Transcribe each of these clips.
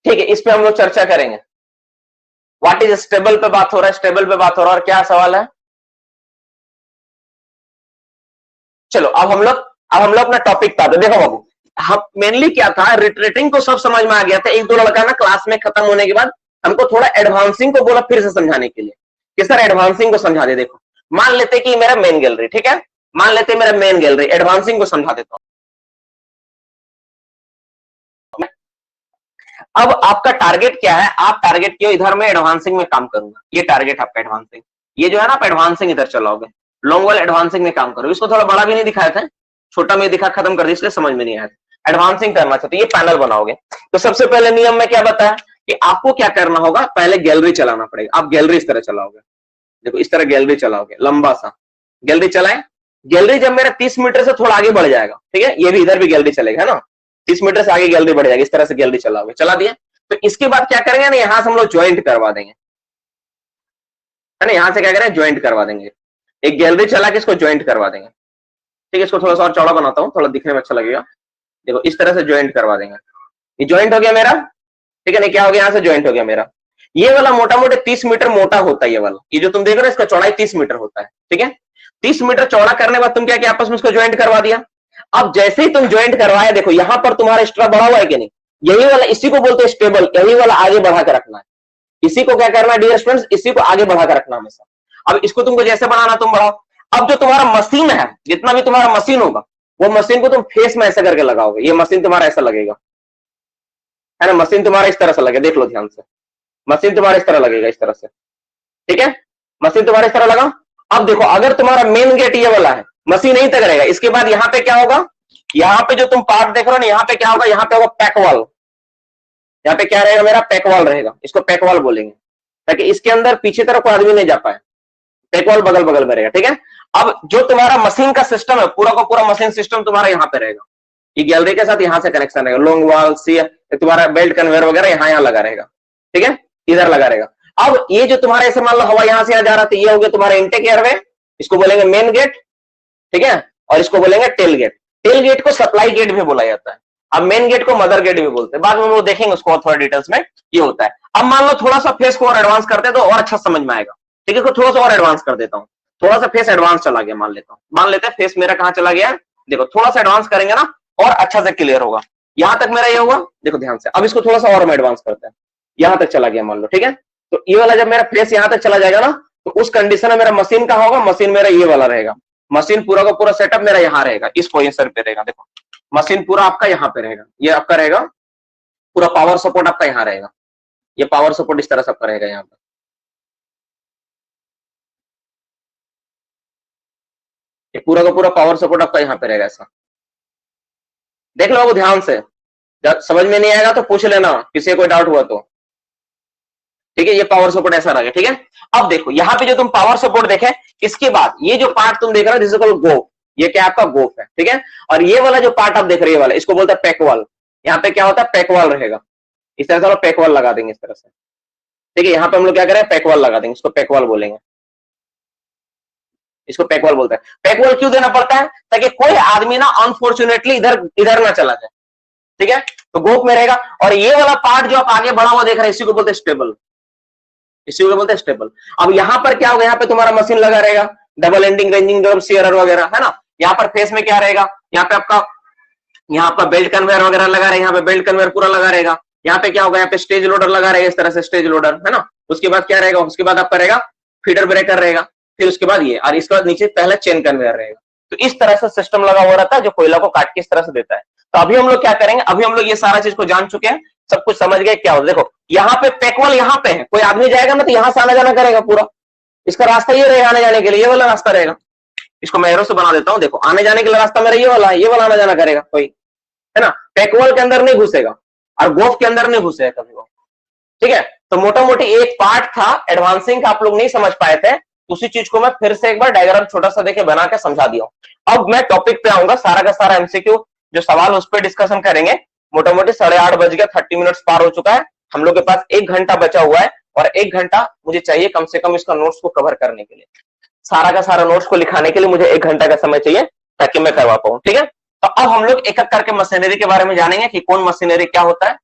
ठीक है, इस पे हम लोग चर्चा करेंगे। व्हाट इज स्टेबल पे बात हो रहा है, स्टेबल पे बात हो रहा है, और क्या सवाल है। चलो अब हम लोग अपना टॉपिक पे आते। देखो बाबू, हम मेनली क्या था, रिट्रेटिंग को सब समझ में आ गया था। एक दो लड़का ना क्लास में खत्म होने के बाद हमको थोड़ा एडवांसिंग को बोला फिर से समझाने के लिए कि सर एडवांसिंग को समझा दे। देखो मान लेते कि मेरा मेन गैलरी, ठीक है, मान लेते मेरा मेन गैलरी, एडवांसिंग को समझा देता हूं। अब आपका टारगेट क्या है, आप टारगेट किया इधर मैं एडवांसिंग में काम करूंगा, ये टारगेट आपका एडवांसिंग, ये जो है ना आप एडवांसिंग इधर चलाओगे, लॉन्ग वाल एडवांसिंग में काम करोगे। इसको थोड़ा बड़ा भी नहीं दिखाया था, छोटा में दिखा, खत्म कर दिया, इसलिए समझ में नहीं आया। एडवांसिंग करना चाहते, ये पैनल बनाओगे तो सबसे पहले नियम में क्या बताया कि आपको क्या करना होगा, पहले गैलरी चलाना पड़ेगा। आप गैलरी इस तरह चलाओगे, देखो इस तरह गैलरी चलाओगे, लंबा सा गैलरी चलाएं। गैलरी जब मेरा 30 मीटर से थोड़ा आगे बढ़ जाएगा, ठीक है, ये भी इधर भी गैलरी चलेगा, है ना, 30 मीटर से आगे गैलरी बढ़ जाएगी, इस तरह से गैलरी चलाओगे, चला दिया। तो इसके बाद क्या करेंगे ना, यहां से हम लोग ज्वाइंट करवा देंगे, है ना, यहां से क्या करें, ज्वाइंट करवा देंगे। एक गैलरी चला के इसको ज्वाइंट करवा देंगे, ठीक है। इसको थोड़ा सा और चौड़ा बनाता हूं, थोड़ा दिखने में अच्छा लगेगा। देखो इस तरह से ज्वाइंट करवा देंगे, ये ज्वाइंट हो गया मेरा, ठीक है। नहीं क्या हो गया, यहां से ज्वाइंट हो गया मेरा। ये वाला मोटा मोटे 30 मीटर मोटा होता है, ये वाला, ये जो तुम देख रहे हो इसका चौड़ाई 30 मीटर होता है, ठीक है। 30 मीटर चौड़ा करने के बाद तुम क्या किया, आपस में इसको ज्वाइंट करवा दिया। अब जैसे ही तुम ज्वाइंट करवाया, देखो यहां पर तुम्हारा एक्स्ट्रा बढ़ा हुआ है कि नहीं, यही वाला, इसी को बोलते हैं स्टेबल, यही वाला आगे बढ़ा कर रखना है। इसी को क्या करना है डियर स्टूडेंट्स, इसी को आगे बढ़ा कर रखना हमेशा। अब इसको तुमको जैसे बनाना तुम बढ़ाओ। अब जो तुम्हारा मशीन है, जितना भी तुम्हारा मशीन होगा, वो मशीन को तुम फेस में ऐसा करके लगाओगे। ये मशीन तुम्हारा ऐसा लगेगा, है ना, मशीन तुम्हारा इस तरह से लगेगा, देख लो ध्यान से, मशीन तुम्हारा इस तरह लगेगा, इस तरह से, ठीक है, मशीन तुम्हारा इस तरह लगा। अब देखो अगर तुम्हारा मेन गेट ये वाला है, मशीन यहीं तक रहेगा। इसके बाद यहाँ पे क्या होगा, यहाँ पे जो तुम पार्ट देख रहे हो ना, यहाँ पे क्या होगा, यहाँ पे होगा पैक वॉल। यहाँ पे क्या रहेगा मेरा, पैक वॉल रहेगा, इसको पैक वॉल बोलेंगे, ताकि इसके अंदर पीछे तरफ कोई आदमी नहीं जा पाए। पैक वॉल बगल बगल में रहेगा, ठीक है। अब जो तुम्हारा मशीन का सिस्टम है, पूरा का पूरा मशीन सिस्टम तुम्हारा यहाँ पे रहेगा, ये गैलरी के साथ यहाँ से कनेक्शन रहेगा, लॉन्ग वॉल सी तुम्हारा बेल्ट कन्वेयर वगैरह यहाँ लगा रहेगा, ठीक है, इधर लगा रहेगा। अब ये जो तुम्हारा ऐसे मान लो हवा यहां से यहाँ जा रहा था, ये हो गया तुम्हारा इनटेक एयरवे, इसको बोलेंगे मेन गेट, ठीक है, और इसको बोलेंगे टेल गेट। टेल गेट को सप्लाई गेट भी बोला जाता है। अब मेन गेट को मदर गेट भी बोलते हैं, बाद में हम लोग देखेंगे उसको थोड़ा डिटेल्स में, ये होता है। अब मान लो थोड़ा सा फेस को और एडवांस करते हैं तो और अच्छा समझ में आएगा, ठीक है। इसको थोड़ा सा और एडवांस कर देता हूँ, थोड़ा सा फेस एडवांस चला गया, मान लेता हूँ, मान लेते हैं फेस मेरा कहाँ चला गया, देखो थोड़ा सा एडवांस करेंगे ना और अच्छा से क्लियर होगा। यहां तक मेरा ये होगा, देखो ध्यान से। अब इसको थोड़ा सा और हम एडवांस करते हैं, यहां तक चला गया मान लो, ठीक है। तो ये वाला जब मेरा फेस यहां तक चला जाएगा ना, तो उस कंडीशन में मेरा मशीन कहाँ होगा, मशीन मेरा ये वाला रहेगा, मशीन पूरा का पूरा सेटअप मेरा यहाँ रहेगा, इस पोजीशन पे रहेगा। देखो मशीन पूरा आपका यहाँ पे रहेगा, ये आपका रहेगा पूरा, पावर सपोर्ट आपका यहाँ रहेगा, ये पावर सपोर्ट इस तरह से आपका रहेगा यहाँ पे, ये पूरा का पूरा पावर सपोर्ट आपका यहाँ पे रहेगा ऐसा। देख लो ध्यान से, जब समझ में नहीं आएगा तो पूछ लेना, किसी कोई डाउट हुआ तो, ठीक है। ये पावर सपोर्ट ऐसा रहेगा, ठीक है। अब देखो यहाँ पे जो तुम पावर सपोर्ट देखे, इसके बाद ये जो पार्ट तुम देख रहे हो दिस इज कॉल्ड गोफ, ये क्या आपका गोफ है, ठीक है। और ये वाला जो पार्ट आप देख रहे हो वाला, इसको बोलते हैं पैक वॉल। यहाँ पे क्या होता है, पैक वॉल रहेगा, इस तरह से पैक वॉल लगा देंगे इस तरह से, ठीक है। यहाँ पे हम लोग क्या करें, पैक वॉल लगा देंगे, इसको पैक वॉल बोलेंगे, इसको पैक वॉल बोलते हैं। पैक वॉल क्यों देना पड़ता है, ताकि कोई आदमी ना अनफॉर्चुनेटली इधर इधर ना चला जाए, ठीक है। तो गोफ में रहेगा। और ये वाला पार्ट जो आप आगे बढ़ा हुआ देख रहे हैं, इसी को बोलते हैं स्टेबल, इसी को बोलते हैं स्टेबल। अब यहाँ पर क्या होगा, यहाँ पे तुम्हारा मशीन लगा रहेगा, double ending ranging drum shearer वगैरह, है ना। यहाँ पर फेस में क्या रहेगा, यहाँ पे आपका, यहाँ आपका बेल्ट कन्वेयर वगैरह लगा रहेगा, यहाँ पे बेल्ट कन्वेयर पूरा लगा रहेगा। यहाँ पे क्या होगा, यहाँ पे स्टेज लोडर लगा रहेगा, इस तरह से स्टेज लोडर, है ना। उसके बाद क्या रहेगा, उसके बाद आपका रहेगा फीडर ब्रेकर रहेगा, फिर उसके बाद ये, और इसके बाद नीचे पहले चेन कन्वेयर रहेगा। तो इस तरह से सिस्टम लगा हुआ रहता है जो कोयला को काट के इस तरह से देता है। तो अभी हम लोग क्या करेंगे, अभी हम लोग ये सारा चीज को जान चुके हैं, सब कुछ समझ गए क्या होता है। देखो यहाँ पे पैकवॉल यहाँ पे है, कोई आदमी जाएगा ना तो यहाँ से आना जाना करेगा पूरा, इसका रास्ता ये रहेगा आने जाने के लिए, ये वाला रास्ता रहेगा। इसको मैं एरो से बना देता हूँ, देखो आने जाने के लिए रास्ता मेरा ये वाला है, ये वाला आना जाना करेगा कोई, है ना। पैकवॉल के अंदर नहीं घुसेगा और गोफ के अंदर नहीं घुसेगा कभी वो, ठीक है। तो मोटा मोटी एक पार्ट था एडवांसिंग का, आप लोग नहीं समझ पाए थे, उसी चीज को मैं फिर से एक बार डायग्राम छोटा सा देके बना के समझा दिया। अब मैं टॉपिक पे आऊंगा, सारा का सारा एमसीक्यू जो सवाल उस पर डिस्कशन करेंगे। मोटा मोटी 8:30 बज गया, 30 मिनट्स पार हो चुका है, हम लोग के पास 1 घंटा बचा हुआ है, और 1 घंटा मुझे चाहिए कम से कम इसका नोट्स को कवर करने के लिए, सारा का सारा नोट्स को लिखाने के लिए मुझे 1 घंटा का समय चाहिए ताकि मैं करवा पाऊं, ठीक है। तो अब हम लोग एक एक करके मशीनरी के बारे में जानेंगे कि कौन मशीनरी क्या होता है,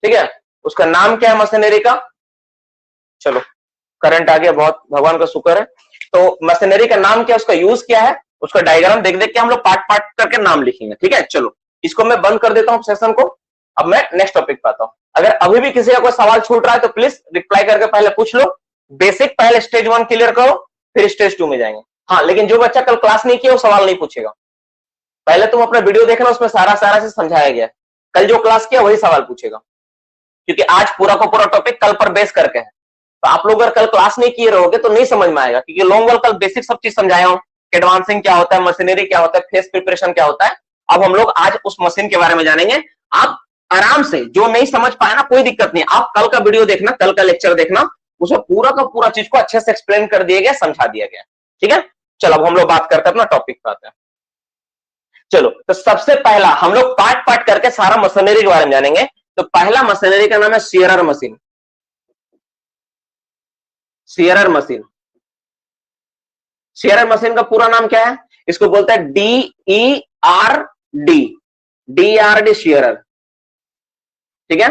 ठीक है, उसका नाम क्या है मशीनरी का? चलो करंट आ गया, बहुत भगवान का शुक्र है। तो मशीनरी का नाम क्या है, उसका यूज क्या है, उसका डायग्राम देख देख के हम लोग पार्ट पार्ट करके नाम लिखेंगे। ठीक है, चलो इसको मैं बंद कर देता हूं सेशन को। अब मैं नेक्स्ट टॉपिक पे आता हूं। अगर अभी भी किसी का कोई सवाल छूट रहा है तो प्लीज रिप्लाई करके पहले पूछ लो। बेसिक पहले स्टेज 1 क्लियर करो, फिर स्टेज 2 में जाएंगे। हाँ, लेकिन जो बच्चा कल क्लास नहीं किया वो सवाल नहीं पूछेगा। पहले तुम अपना वीडियो देखना, उसमें सारा सारा से समझाया गया। कल जो क्लास किया वही सवाल पूछेगा, क्योंकि आज पूरा का पूरा टॉपिक कल पर बेस करके है। तो आप लोग अगर कल क्लास नहीं किए रहोगे तो नहीं समझ में आएगा, क्योंकि लॉन्ग वाल कल बेसिक सब चीज समझाया हूं। एडवांसिंग क्या होता है, मशीनरी क्या होता है, फेस प्रिपरेशन क्या होता है। अब हम लोग आज उस मशीन के बारे में जानेंगे। आप आराम से, जो नहीं समझ पाए ना कोई दिक्कत नहीं, आप कल का वीडियो देखना, कल का लेक्चर देखना, उसमें पूरा का पूरा चीज को अच्छे से एक्सप्लेन कर दिया गया, समझा दिया गया। ठीक है, चलो अब हम लोग बात करते हैं, अपना टॉपिक पे आते हैं। चलो, तो सबसे पहला हम लोग पार्ट पार्ट करके सारा मशीनरी के बारे में जानेंगे। तो पहला मशीनरी का नाम है शेयरर मशीन। शेयरर मशीन, शेयरर मशीन का पूरा नाम क्या है? इसको बोलते हैं DERD, DRD शेयरर। ठीक है,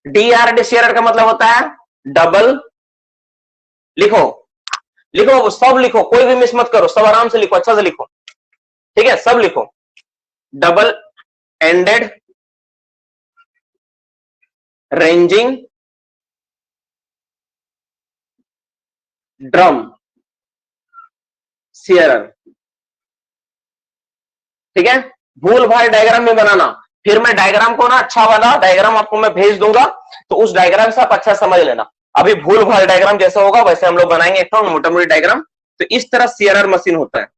DRD शेयरर का मतलब होता है डबल, लिखो लिखो सब लिखो, कोई भी मिस मत करो, सब आराम से लिखो, अच्छा से लिखो। ठीक है, सब लिखो। Double ended ranging drum shearer. ठीक है, भूल भाल डायग्राम में बनाना। फिर मैं डायग्राम को ना, अच्छा वाला डायग्राम आपको मैं भेज दूंगा, तो उस डायग्राम से आप अच्छा समझ लेना। अभी भूल भाल डायग्राम जैसा होगा वैसे हम लोग बनाएंगे एक मोटा मोटी डायग्राम। तो इस तरह शेयरर मशीन होता है।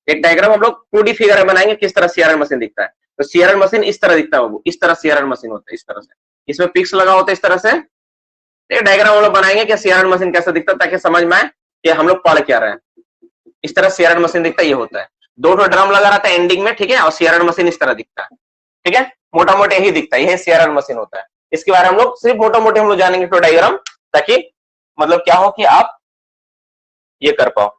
एक डायग्राम हम लोग 2D फिगर में बनाएंगे, किस तरह शेयरर मशीन दिखता है। तो शेयरर मशीन इस तरह दिखता है बाबू, इस तरह शेयरर मशीन होता है, इस तरह से। इसमें पिक्स लगा होता है इस तरह से। एक डायग्राम हम लोग बनाएंगे कि शेयरर मशीन कैसा दिखता है, ताकि समझ में आए कि हम लोग पढ़ क्या रहे हैं। इस तरह शेयरर मशीन दिखता है, ये होता है। दो ड्रम लगा रहता है एंडिंग में, ठीक है, और शेयरर मशीन इस तरह दिखता है। ठीक है, मोटा मोटा यही दिखता है, यही शेयरर मशीन होता है। इसके बारे में हम लोग सिर्फ मोटा मोटे हम लोग जानेंगे तो डायग्राम, ताकि मतलब क्या हो कि आप ये कर पाओ।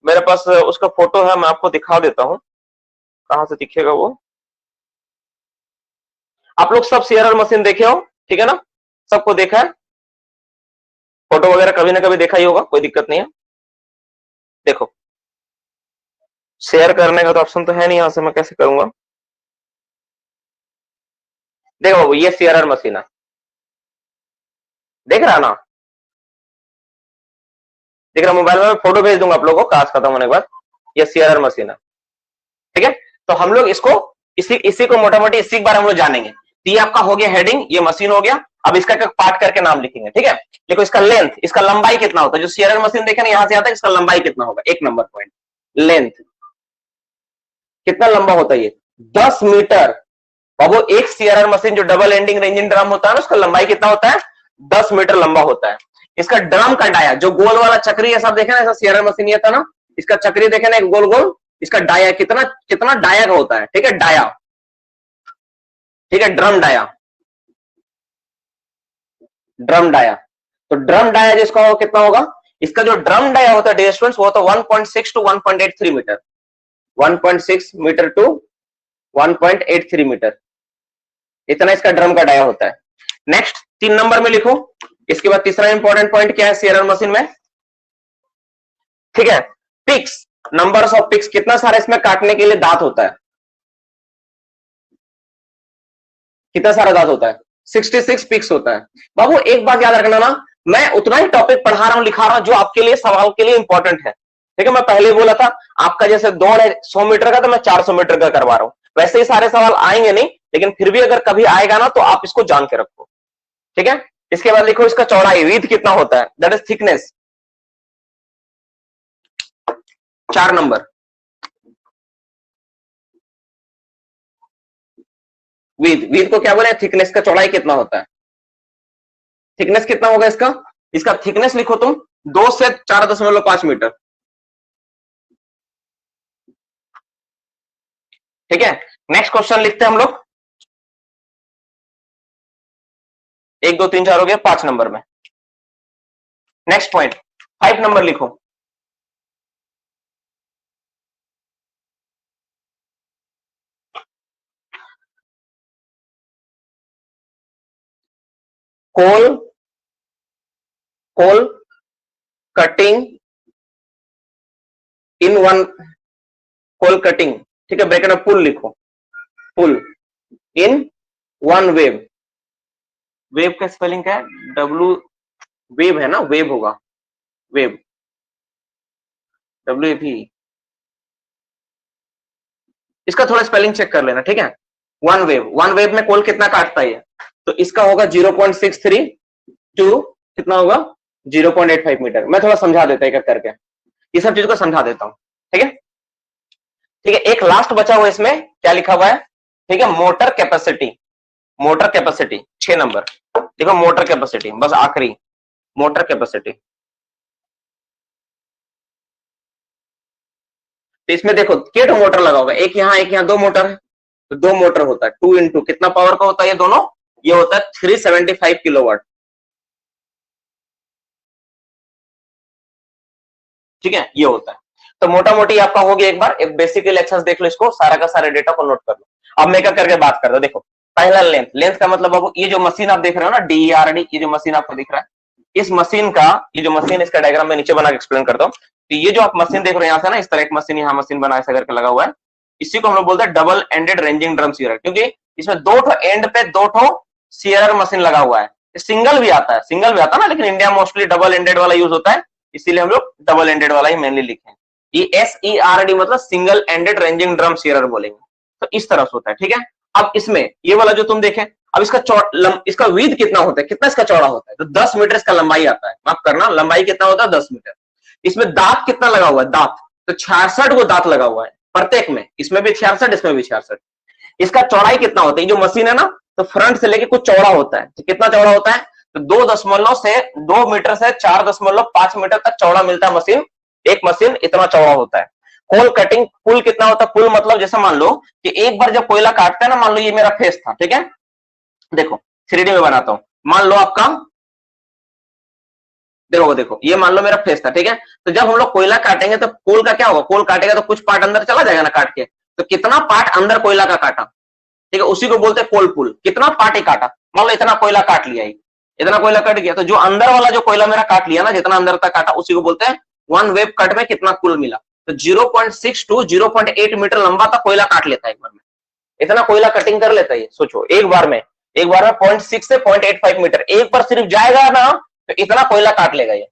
मेरे पास उसका फोटो है, मैं आपको दिखा देता हूं, कहां से दिखेगा वो। आप लोग सब शेयरर मशीन देखे हो, ठीक है ना, सबको देखा है, फोटो वगैरह कभी ना कभी देखा ही होगा, कोई दिक्कत नहीं है। देखो, शेयर करने का तो ऑप्शन तो है नहीं, यहां से मैं कैसे करूंगा। देखो ये शेयरर मशीन है, देख रहा ना, देख रहा। मोबाइल में मैं फोटो भेज दूंगा आप लोगों को क्लास खत्म होने के बाद। ये शेयरर मशीन है, ठीक है। तो हम लोग इसको इसी इसी को मोटा मोटी इसी के बारे में हम लोग जानेंगे। तो ये आपका हो गया हेडिंग, ये मशीन हो गया। अब इसका पार्ट करके नाम लिखेंगे, ठीक है। देखो इसका लेंथ, इसका लंबाई कितना होता है, जो शेयरर मशीन देखे ना, यहां से आता है, इसका लंबाई कितना होगा, 1 नंबर पॉइंट। लेंथ कितना लंबा होता है ये, 10 मीटर। बाबू एक शेयरर मशीन जो डबल एंडिंग रेंजिंग ड्रम होता है ना, उसका लंबाई कितना होता है, 10 मीटर लंबा होता है। इसका ड्रम का डाया, जो गोल वाला चक्री है, सब देखे ना, ऐसा शेयरर मशीन ये था ना, इसका चक्री देखे ना, एक गोल गोल, इसका डाया कितना कितना डाया का होता है, ठीक है, डाया, ठीक है, ड्रम डाया, ड्रम डाया। तो ड्रम डाया जिसका होगा कितना होगा, इसका जो ड्रम डाया होता है डियर स्टूडेंट्स, वो होता है 1.6 to 1.83 metre, 1.6 metre to 1.83 metre, इतना इसका ड्रम का डाया होता है। नेक्स्ट 3 नंबर में लिखो। इसके बाद तीसरा इंपॉर्टेंट पॉइंट क्या है शेयरर मशीन में, ठीक है, पिक्स, नंबर्स ऑफ पिक्स, कितना सारा इसमें काटने के लिए दांत होता है, कितना सारा दांत होता है, 66 पिक्स होता है। बाबू एक बात याद रखना ना, मैं उतना ही टॉपिक पढ़ा रहा हूं, लिखा रहा हूं जो आपके लिए सवाल के लिए इंपॉर्टेंट है। ठीक है, मैं पहले बोला था आपका जैसे दौड़ है 100 मीटर का, तो मैं 400 मीटर का करवा रहा हूं। वैसे ही सारे सवाल आएंगे नहीं, लेकिन फिर भी अगर कभी आएगा ना तो आप इसको जान के रखो, ठीक है। इसके बाद लिखो इसका चौड़ाई, विड्थ कितना होता है, that is thickness, 4 number. Width, width को क्या बोले, थिकनेस का चौड़ाई कितना होता है, थिकनेस कितना होगा इसका, इसका थिकनेस लिखो तुम 2 से 4.5 मीटर, ठीक है। नेक्स्ट क्वेश्चन लिखते हैं हम लोग, 1 2 3 4 हो गया, 5 नंबर में। नेक्स्ट पॉइंट 5 नंबर लिखो। Coal coal cutting in one, coal cutting, ठीक है, ब्रैकेट में पुल लिखो, pull in one web. Web का स्पेलिंग क्या है? डब्ल्यू, वेव है ना, वेव होगा, वेव, डब्ल्यू भी। इसका थोड़ा स्पेलिंग चेक कर लेना, ठीक है। वन वेव, वन वेव में कोल कितना काटता है? तो इसका होगा 0.63 टू कितना होगा 0.85 मीटर। मैं थोड़ा समझा देता एक एक करके, ये सब चीज को समझा देता हूं, ठीक है। ठीक है, एक लास्ट बचा हुआ, इसमें क्या लिखा हुआ है? ठीक है, motor capacity, motor capacity 6 number, देखो मोटर कैपेसिटी, बस आखिरी, मोटर कैपेसिटी। तो इसमें देखो केट मोटर लगा होगा, एक यहाँ 2 मोटर है, तो 2 मोटर होता है, 2 इंटू कितना पावर का होता है ये दोनों? ये होता है 375 किलोवाट, ठीक है, ये होता है। तो मोटा मोटी आपका हो गया, एक बार एक बेसिक इलेक्शन देख लो, इसको सारा का सारा डेटा को नोट कर लो। अब मैं क्या करके बात करता हूं, देखो पहला लेंथ, लेंथ का मतलब अब ये जो मशीन आप देख रहे हो ना, DERD, ये जो मशीन आपको दिख रहा है, इस मशीन का, ये जो मशीन, इसका डायग्राम मैं नीचे बना के एक्सप्लेन करता हूँ। तो ये जो आप मशीन देख रहे हो यहाँ से ना, इस तरह एक मशीन, यहाँ मशीन बना ऐसा करके लगा हुआ है, इसी को हम लोग बोलते हैं double ended ranging drum shearer, क्योंकि इसमें 2 ठो एंड पे 2 ठो सीयर मशीन लगा हुआ है। सिंगल भी आता है, सिंगल भी आता है ना, लेकिन इंडिया मोस्टली डबल एंडेड वाला यूज होता है, इसीलिए हम लोग डबल एंडेड वाला ही मेनली लिखे हैं। ये SERD मतलब single ended ranging drum shearer बोलेंगे, तो इस तरह से होता है, ठीक है। अब इसमें ये वाला जो तुम देखें, अब इसका विड्थ कितना होता है, कितना इसका चौड़ा होता है? तो 10 मीटर इसका लंबाई आता है, माफ करना, लंबाई कितना होता है? 10 मीटर। इसमें दांत कितना लगा हुआ है? दांत तो 66 को दांत लगा हुआ है प्रत्येक में, इसमें भी 66, इसमें भी 66। इसका चौड़ाई कितना होता है? जो मशीन है ना, तो फ्रंट से लेके कुछ चौड़ा होता है, तो कितना चौड़ा होता है? तो 2 मीटर से 4.5 मीटर तक चौड़ा मिलता है मशीन, एक मशीन इतना चौड़ा होता है। कोल कटिंग पुल कितना होता है? पुल मतलब जैसे मान लो कि एक बार जब कोयला काटता है ना, मान लो ये मेरा फेस था, ठीक है, देखो 3D में बनाता हूं, मान लो आपका, देखो ये मान लो मेरा फेस था, ठीक है। तो जब हम लोग कोयला काटेंगे तो कोल का क्या होगा? कोल काटेगा तो कुछ पार्ट अंदर चला जाएगा ना काट के, तो कितना पार्ट अंदर कोयला का काटा, ठीक है, उसी को बोलते हैं कोल पुल। कितना पार्ट ही काटा, मान लो इतना कोयला काट लिया, इतना कोयला कट गया, तो जो अंदर वाला जो कोयला मेरा काट लिया ना, जितना अंदर तक काटा, उसी को बोलते हैं वन वेव कट में कितना कुल मिला। तो 0.6 टू 0.8 मीटर लंबा तक कोयला काट लेता है एक बार में, इतना कोयला कटिंग कर लेता है। सोचो एक बार में 0.6 से 0.85 मीटर एक बार सिर्फ जाएगा ना, तो इतना कोयला काट लेगा ये,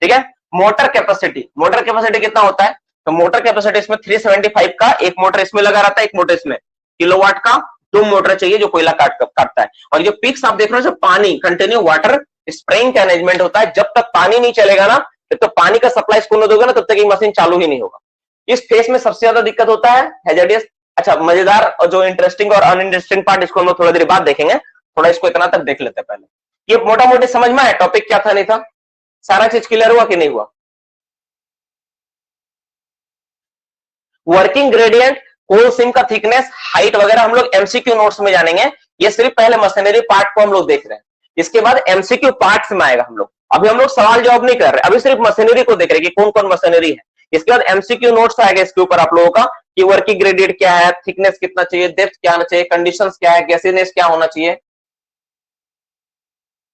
ठीक है। मोटर कैपेसिटी, मोटर कैपेसिटी कितना होता है? तो मोटर कैपेसिटी इसमें 375 का एक मोटर इसमें लगा रहता है, एक मोटर इसमें, किलोवाट का 2 मोटर चाहिए जो कोयला काटता है। और जो पिक्स आप देख रहे हो, पानी कंटिन्यू वाटर स्प्रेइंग का अरेंजमेंट होता है, जब तक पानी नहीं चलेगा ना, तो पानी का सप्लाई इसको न दोगे ना, तब तक ये मशीन चालू ही नहीं होगा। इस फेस में सबसे ज्यादा दिक्कत होता है हैजार्डियस। अच्छा, मजेदार और जो इंटरेस्टिंग और अनइंटरेस्टिंग पार्ट, इसको हम लोग थोड़ा देर बाद देखेंगे, थोड़ा इसको इतना तक देख लेते हैं पहले। ये मोटा मोटी समझ में आया टॉपिक क्या था नहीं था? सारा चीज क्लियर हुआ कि नहीं हुआ? वर्किंग ग्रेडियंट, कोल सीम का थिकनेस, हाइट वगैरह हम लोग MCQ नोट्स में जानेंगे। ये सिर्फ पहले मशीनरी पार्ट को हम लोग देख रहे हैं, इसके बाद MCQ पार्ट्स में आएगा हम लोग। अभी हम लोग सवाल जवाब नहीं कर रहे, अभी सिर्फ मशीनरी को देख रहे हैं कि कौन कौन मशीनरी है। इसके बाद MCQ नोट्स आएगा इसके ऊपर आप लोगों का, कि वर्किंग ग्रेडियंट क्या है, थिकनेस कितना चाहिए, डेप्थ क्या होना चाहिए, कंडीशंस क्या है, गैसीनेस क्या होना चाहिए,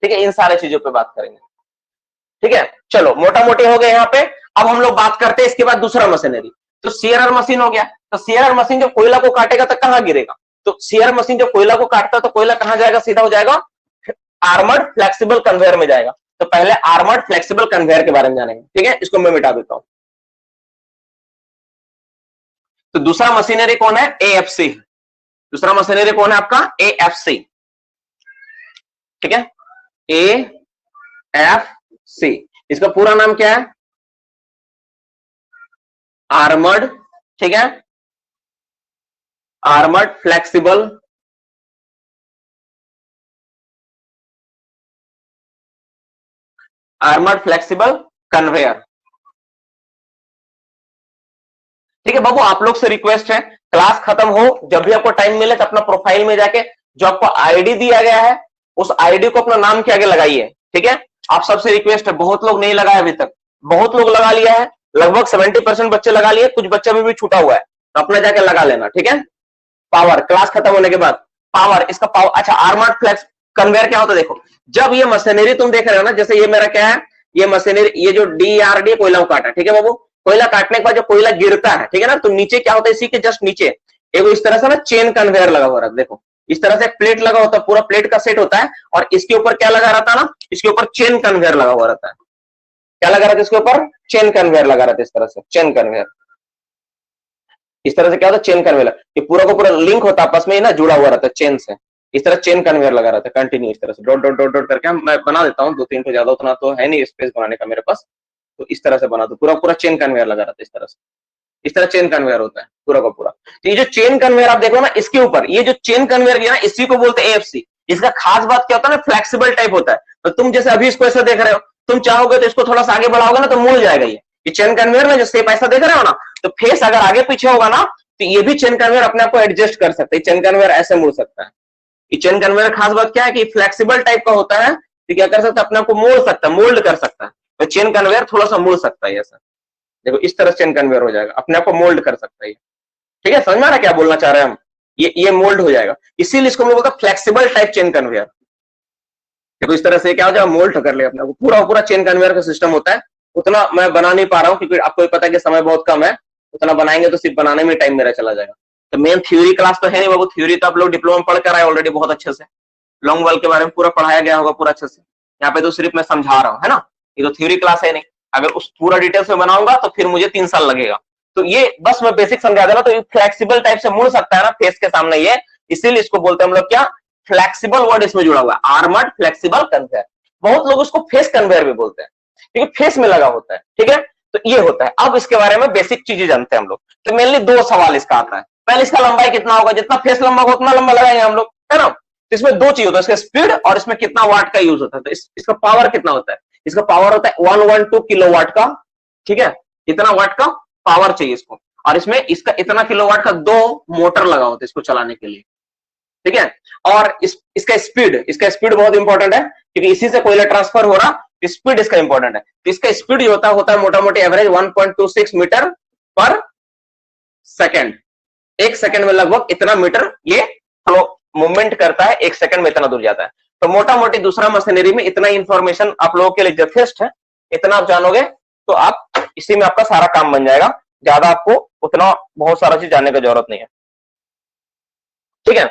ठीक है, इन सारे चीजों पे बात करेंगे, ठीक है। चलो मोटा मोटी हो गए यहाँ पे। अब हम लोग बात करते हैं इसके बाद दूसरा मशीनरी। तो सीआरआर मशीन हो गया, तो सीआरआर मशीन जब कोयला को काटेगा तो कहां गिरेगा? तो सीआरआर मशीन जब कोयला को काटता है तो कोयला कहां जाएगा? सीधा हो जाएगा आर्मर्ड फ्लेक्सिबल कन्वेयर में जाएगा। तो पहले आर्मर्ड फ्लेक्सिबल कन्वेयर के बारे में जानेंगे, ठीक है, इसको मैं मिटा देता हूं। तो दूसरा मशीनरी कौन है? AFC। दूसरा मशीनरी कौन है आपका? AFC, ठीक है, AFC। इसका पूरा नाम क्या है? आर्मर्ड, ठीक है, आर्मर्ड फ्लेक्सिबल कन्वेयर, ठीक है। बाबू आप लोग से रिक्वेस्ट है, क्लास खत्म हो जब भी आपको टाइम मिले तो अपना प्रोफाइल में जाके जो आपको आईडी दिया गया है, उस आईडी को अपना नाम के आगे लगाइए, ठीक है। आप सबसे रिक्वेस्ट है, बहुत लोग नहीं लगाए अभी तक, बहुत लोग लगा लिया है, लगभग 70% बच्चे लगा लिए, कुछ बच्चे में भी छूटा हुआ है, तो अपना जाके लगा लेना, ठीक है। पावर क्लास खत्म होने के बाद, पावर, इसका पावर, अच्छा, आर्मर्ड फ्लेक्स कन्वेयर क्या होता है देखो, जब ये मशीनरी तुम देख रहे हो ना, जैसे ये मेरा क्या है, ये मशीनरी, ये जो DRD कोयला काटा, ठीक है बाबू, कोयला काटने के बाद जो कोयला गिरता है, ठीक है ना, तो नीचे क्या होता है, इसी के जस्ट नीचे एक इस तरह से ना चेन कन्वेयर लगा हुआ रहता है। देखो इस तरह से एक प्लेट लगा होता है, पूरा प्लेट का सेट होता है, और इसके ऊपर क्या लगा रहता है ना, इसके ऊपर चेन कन्वेयर लगा हुआ रहता है। क्या लगा रहता है इसके ऊपर? चेन कन्वेयर लगा रहता है, इस तरह से चेन कन्वेयर। इस तरह से क्या होता है, चेन कन्वेयर, ये पूरा को पूरा लिंक होता है आपस में ना, जुड़ा हुआ रहता है चेन से। इस तरह चेन कन्वेयर लगा रहता है कंटिन्यू, इस तरह से डॉट डॉट डॉट डॉट करके मैं बना देता हूँ, 2-3 तो ज्यादा उतना तो है नहीं स्पेस बनाने का मेरे पास, तो इस तरह से बना दो, पूरा पूरा चेन कन्वेयर लगा रहता है इस तरह से। इस तरह चेन कन्वेयर होता है पूरा का पूरा। तो ये जो चेन कन्वेयर आप देखो ना, इसके ऊपर ये जो चेन कन्वेयर है ना, इसी को बोलते हैं AFC। इसका खास बात क्या होता है ना, फ्लेक्सिबल टाइप होता है। तो तुम जैसे अभी इसको ऐसा देख रहे हो, तुम चाहोगे तो इसको थोड़ा सा आगे बढ़ाओगे ना तो मुड़ जाएगा। ये चेन कन्वेयर में जो शेप ऐसा देख रहे हो ना, तो फेस अगर आगे पीछे होगा ना, तो ये भी चेन कन्वेयर अपने आप को एडजस्ट कर सकता है। चेन कन्वेयर ऐसे मुड़ सकता है। ये चेन कन्वेयर खास बात क्या है कि फ्लेक्सिबल टाइप का होता है, तो क्या कर सकता है, अपने आप को मोड़ सकता है, मोल्ड कर सकता है। तो चेन कन्वेयर थोड़ा सा मुड़ सकता है ऐसा, देखो इस तरह चेन कन्वेयर हो जाएगा, अपने आप को मोल्ड कर सकता है। ठीक है, समझ में आ रहा है क्या बोलना चाह रहे हैं हम? ये मोल्ड हो जाएगा, इसीलिए इसको हम लोग बोलते हैं फ्लेक्सिबल टाइप चेन कन्वेयर। देखो इस तरह से क्या हो जाएगा, मोल्ड कर लेगा अपने को, पूरा पूरा चेन कन्वेयर का सिस्टम होता है। उतना मैं बना नहीं पा रहा हूँ क्योंकि आपको पता है कि समय बहुत कम है, उतना बनाएंगे तो सिर्फ बनाने में टाइम मेरा चला जाएगा। तो मेन थ्योरी क्लास तो है नहीं बाबू, थ्योरी तो आप लोग डिप्लोमा पढ़ कर आए ऑलरेडी बहुत अच्छे से, लॉन्ग वॉल के बारे में पूरा पढ़ाया गया होगा पूरा अच्छे से। यहाँ पे तो सिर्फ मैं समझा रहा हूँ, है ना, ये तो थ्योरी क्लास है नहीं। अगर उस पूरा डिटेल्स में बनाऊंगा तो फिर मुझे 3 साल लगेगा। तो ये बस मैं बेसिक समझा देना, तो ये फ्लेक्सिबल टाइप से मुड़ सकता है ना फेस के सामने, ये इसीलिए इसको बोलते हैं हम लोग क्या, फ्लेक्सिबल वर्ड इसमें जुड़ा हुआ है, आर्मर्ड फ्लेक्सिबल कन्वेयर। बहुत लोग उसको फेस कन्वेयर भी बोलते हैं क्योंकि फेस में लगा होता है। ठीक है, तो ये होता है। अब इसके बारे में बेसिक चीजें जानते हैं हम लोग। तो मेनली 2 सवाल इसका आता है। पहले इसका लंबाई कितना होगा, जितना फेस लंबा होगा उतना लंबा लगाएंगे हम लोग, है ना। तो इसमें 2 चीज होता है, इसका स्पीड और इसमें कितना वाट का यूज होता है। तो इसका पावर कितना होता है, इसका पावर होता है 112 किलोवाट का। ठीक है, इतना वाट का पावर चाहिए इसको, और इसमें इसका इतना किलोवाट का 2 मोटर लगा होता है इसको चलाने के लिए। ठीक है, और इसका स्पीड बहुत इंपॉर्टेंट है क्योंकि इसी से कोयला ट्रांसफर हो रहा, स्पीड इसका इंपॉर्टेंट है। तो इसका स्पीड जो होता है मोटा मोटी एवरेज 1.26 मीटर पर सेकेंड। 1 सेकंड में लगभग इतना मीटर ये फ्लो मूवमेंट करता है, 1 सेकंड में इतना दूर जाता है। तो मोटा मोटी दूसरा मशीनरी में इतना इंफॉर्मेशन आप लोगों के लिए यथेष्ट है। इतना आप जानोगे तो आप इसी में आपका सारा काम बन जाएगा, ज्यादा आपको उतना बहुत सारा चीज जानने की जरूरत नहीं है। ठीक है,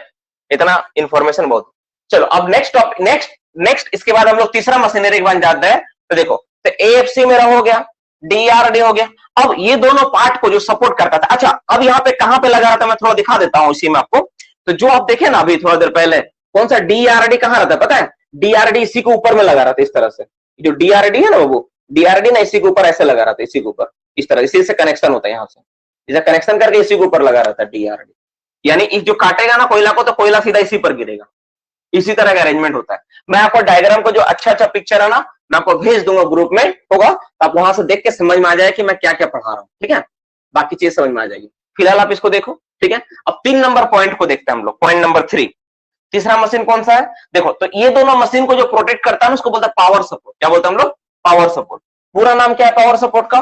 इतना इंफॉर्मेशन बहुत। चलो अब नेक्स्ट इसके बाद हम लोग तीसरा मशीनरी के बारे में जानते हैं। तो देखो, तो AFC मेरा हो गया, DRD हो गया। अब ये दोनों पार्ट को जो सपोर्ट करता था, अच्छा अब यहाँ पे कहां पे लगा रहा था मैं थोड़ा दिखा देता हूँ इसी में आपको। तो जो आप देखे ना अभी थोड़ा देर पहले, कौन सा DRD कहां रहता है पता है, DRD इसी के ऊपर में लगा रहा था इस तरह से। जो DRD है ना वो DRD ना इसी के ऊपर ऐसे लगा रहा था, इसी के ऊपर इस तरह, इसी से कनेक्शन होता है, यहाँ से इसे कनेक्शन करके इसी के ऊपर लगा रहा था DRD। यानी जो काटेगा ना कोयला को, तो कोयला सीधा इसी पर गिरेगा। इसी तरह का अरेंजमेंट होता है। मैं आपको डायग्राम को जो अच्छा पिक्चर है ना, मैं आपको भेज दूंगा, ग्रुप में होगा, तो आप वहां से देख के समझ में आ जाए कि मैं क्या क्या पढ़ा रहा हूँ। ठीक है, बाकी चीज समझ में आ जाएगी। फिलहाल आप इसको देखो। ठीक है, अब 3 नंबर पॉइंट को देखते हैं हम लोग। पॉइंट नंबर 3, तीसरा मशीन कौन सा है देखो। तो ये दोनों मशीन को जो प्रोटेक्ट करता है उसको बोलते हैं पावर सपोर्ट। क्या बोलते हैं हम लोग, पावर सपोर्ट। पूरा नाम क्या है पावर सपोर्ट का,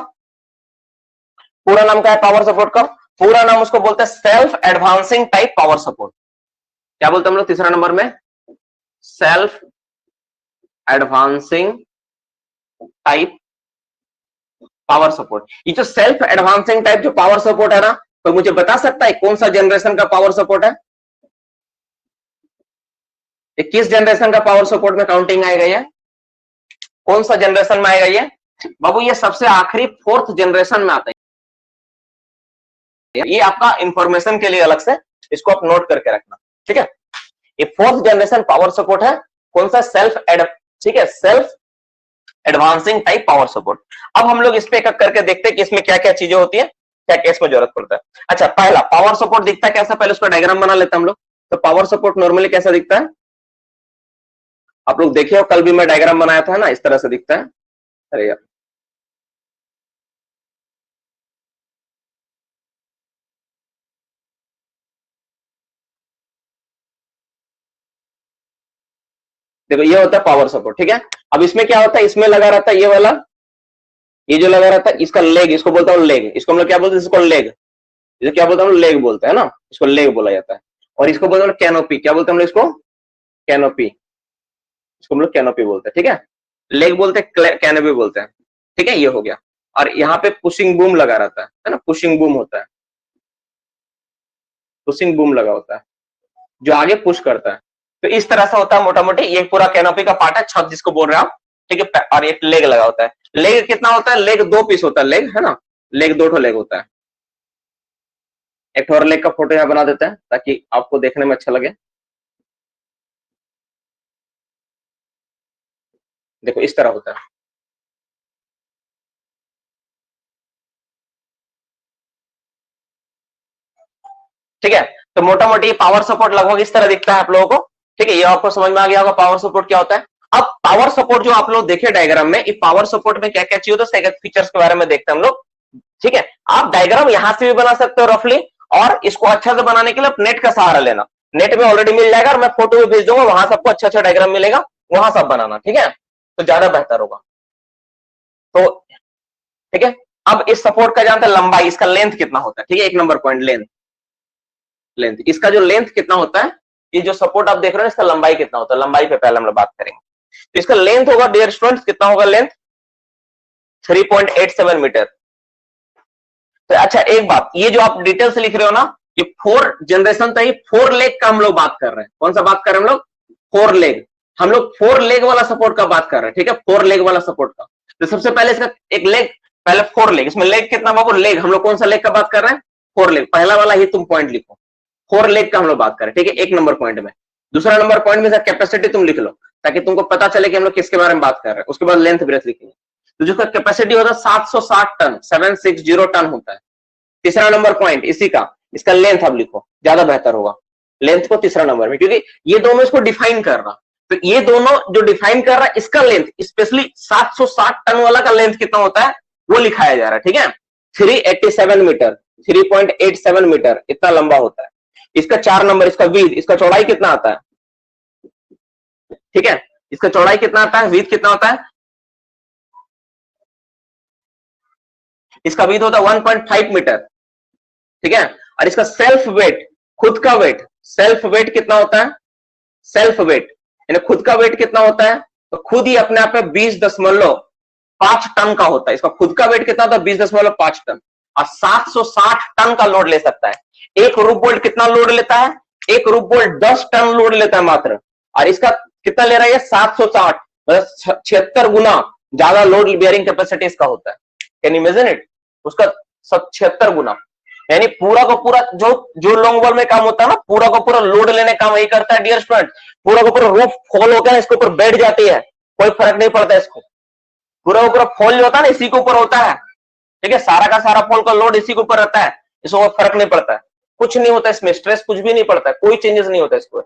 पूरा नाम क्या है पावर सपोर्ट का, पूरा नाम उसको बोलते हैं self advancing type power support. क्या बोलते हैं हम लोग तीसरा नंबर में, self advancing type power support. ये जो सेल्फ एडवांसिंग टाइप जो पावर सपोर्ट है ना, तो मुझे बता सकता है कौन सा जनरेशन का पावर सपोर्ट है, ये किस जनरेशन का पावर सपोर्ट में काउंटिंग आएगा, ये कौन सा जनरेशन में आएगा ये बाबू, ये सबसे आखिरी 4th जनरेशन में आता है। ये आपका इंफॉर्मेशन के लिए अलग से इसको आप नोट करके रखना। ठीक है, ये 4th जनरेशन पावर सपोर्ट है। कौन सा, ठीक है, self advancing type power support. अब हम लोग इस पे एक करके देखते हैं कि इसमें क्या क्या चीजें होती है, क्या क्या इसमें जरूरत पड़ता है। अच्छा, पहला पावर सपोर्ट दिखता है कैसा, पहले उसका डायग्राम बना लेते हैं हम लोग। तो पावर सपोर्ट नॉर्मली कैसा दिखता है, आप लोग देखिए, कल भी मैं डायग्राम बनाया था ना, इस तरह से दिखता है। अरे यार, देखो ये होता है पावर सपोर्ट। ठीक है, अब इसमें क्या होता है, इसमें लगा रहता है ये वाला, ये जो लगा रहता है इसका लेग, इसको बोलता हूँ लेग। इसको हम लोग क्या बोलते हैं, इसको लेग, इसे क्या बोलते हैं, लेग बोलते हैं ना, इसको लेग बोला जाता है। और इसको बोलते हैं कैनोपी। क्या बोलते हैं हम लोग इसको, कैनोपी। इसको हम लोग कैनोपी बोलते हैं, ठीक है। लेग बोलते हैं, कैनोपी बोलते हैं, ठीक है। ये हो गया। और यहाँ पे पुशिंग बूम लगा रहता है ना, पुशिंग बूम होता है, पुशिंग बूम लगा होता है जो आगे पुश करता है। तो इस तरह से होता है मोटा मोटी। ये पूरा कैनोपी का पार्ट है, छत जिसको बोल रहे हैं आप, ठीक है। और एक लेग लगा होता है। लेग कितना होता है? लेग 2 पीस होता है, लेग है ना, लेग 2 ठो लेग होता है। एक और लेग का फोटो यहाँ बना देते हैं ताकि आपको देखने में अच्छा लगे। देखो इस तरह होता है, ठीक है। तो मोटा मोटी पावर सपोर्ट लगभग इस तरह दिखता है आप लोगों को, ठीक है। ये आपको समझ में आ गया होगा पावर सपोर्ट क्या होता है। अब पावर सपोर्ट जो आप लोग देखे डायग्राम में, इस पावर सपोर्ट में क्या क्या चाहिए होता है, फीचर्स के बारे में देखते हैं हम लोग, ठीक है। आप डायग्राम यहां से भी बना सकते हो रफली, और इसको अच्छा से बनाने के लिए नेट का सहारा लेना। नेट में ऑलरेडी मिल जाएगा और मैं फोटो भी भेज दूंगा, वहां सबको अच्छा अच्छा डायग्राम मिलेगा, वहां सब बनाना, ठीक है। तो ज्यादा बेहतर होगा। तो ठीक है, अब इस सपोर्ट का जानते हैं लंबाई, इसका लेंथ कितना होता है, ठीक है। 1 नंबर पॉइंट, लेंथ। लेंथ, इसका जो लेंथ कितना होता है, ये जो सपोर्ट आप देख रहे हो इसका लंबाई कितना होता है, लंबाई पे पहले हम लोग बात करेंगे। तो इसका लेंथ होगा डियर स्टूडेंट्स, कितना होगा लेंथ? 3.87 मीटर। तो अच्छा एक बात, ये जो आप डिटेल से लिख रहे हो ना, ये 4 जनरेशन था, ये 4 लेग का हम लोग बात कर रहे हैं। कौन सा बात कर रहे हैं हम लोग? 4 लेग। हम लोग 4 लेग वाला सपोर्ट का बात कर रहे हैं, ठीक है, 4 लेग वाला सपोर्ट का। तो सबसे पहले इसका एक लेग, पहले 4 लेग, इसमें लेग कितना बाबू? लेग हम लोग कौन सा लेग का बात कर रहे हैं? 4 लेग, पहला वाला ही तुम पॉइंट लिखो, 4 लेग का हम लोग बात करें, ठीक है, 1 नंबर पॉइंट में। दूसरा नंबर पॉइंट में कैपेसिटी तुम लिख लो ताकि तुमको पता चले कि हम लोग किसके बारे में बात कर रहे हैं। उसके बाद लेंथ ब्रेथ लिखेंगे। तो जिसका कैपेसिटी होता है 760 टन, 760 टन होता है। तीसरा नंबर पॉइंट इसी का, इसका लेंथ अब लिखो, ज्यादा बेहतर होगा लेंथ को तीसरा नंबर में, क्योंकि ये दोनों इसको डिफाइन कर रहा। तो ये दोनों जो डिफाइन कर रहा है, इसका लेंथ स्पेशली 760 टन वाला का लेंथ कितना होता है वो लिखाया जा रहा है, ठीक है। 387 मीटर, 3.87 मीटर इतना लंबा होता है। इसका 4 नंबर, इसका विड्थ, इसका चौड़ाई कितना आता है, ठीक है। इसका चौड़ाई कितना आता है, विड्थ कितना होता है? इसका विड्थ होता है 1.5 मीटर, ठीक है। और इसका सेल्फ वेट, खुद का वेट, सेल्फ वेट कितना होता है? सेल्फ वेट यानी खुद का वेट कितना होता है? तो खुद ही अपने आप में 20.5 टन का होता है। इसका खुद का वेट कितना होता है? 20.5 टन। और 760 टन का लोड ले सकता है। एक रूफ बोल्ट कितना लोड लेता है? एक रूफ बोल्ट 10 टन लोड लेता है मात्र। और इसका कितना ले रहा है? 760, मतलब 76 गुना ज्यादा लोड बियरिंग कैपेसिटी इसका होता है। Can you imagine it? उसका 76 गुना, यानी पूरा का पूरा जो जो लॉन्ग वॉल में काम होता है ना, पूरा का पूरा लोड लेने का वही करता है डियर स्टूडेंट। पूरा का पूरा रूफ फॉल होकर है, इसके ऊपर बैठ जाती है, कोई फर्क नहीं पड़ता इसको। पूरा का पूरा फॉल जो होता है ना, इसी के ऊपर होता है, ठीक है। सारा का सारा फॉल का लोड इसी के ऊपर रहता है, इसको फर्क नहीं पड़ता है, कुछ नहीं होता इसमें, स्ट्रेस कुछ भी नहीं पड़ता है, कोई चेंजेस नहीं होता इसको,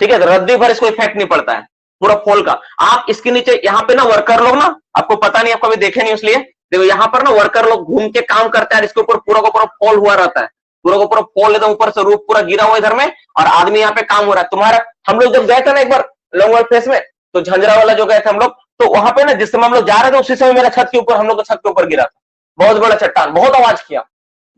ठीक है। रद्दी भर इसको इफेक्ट नहीं पड़ता है पूरा फॉल का। आप इसके नीचे यहाँ पे ना वर्कर लोग ना, आपको पता नहीं, आपको कभी देखे नहीं इसलिए देखो, यहाँ पर ना वर्कर लोग घूम के काम करते हैं, इसके ऊपर पूरा का पूरा फॉल हुआ रहता है, पूरा का पूरा फॉल एकदम ऊपर से रूफ पूरा गिरा हुआ इधर में, और आदमी यहाँ पे काम हो रहा है। तुम्हारा हम लोग जब गए थे ना एक बार लॉन्ग वॉल फेस में, तो झंझरा वाला जो गए थे हम लोग, तो वहां पे ना जिस समय हम लोग जा रहे थे उसी समय मेरा छत के ऊपर, हम लोग छत के ऊपर गिरा था, बहुत बड़ा चट्टान, बहुत आवाज किया,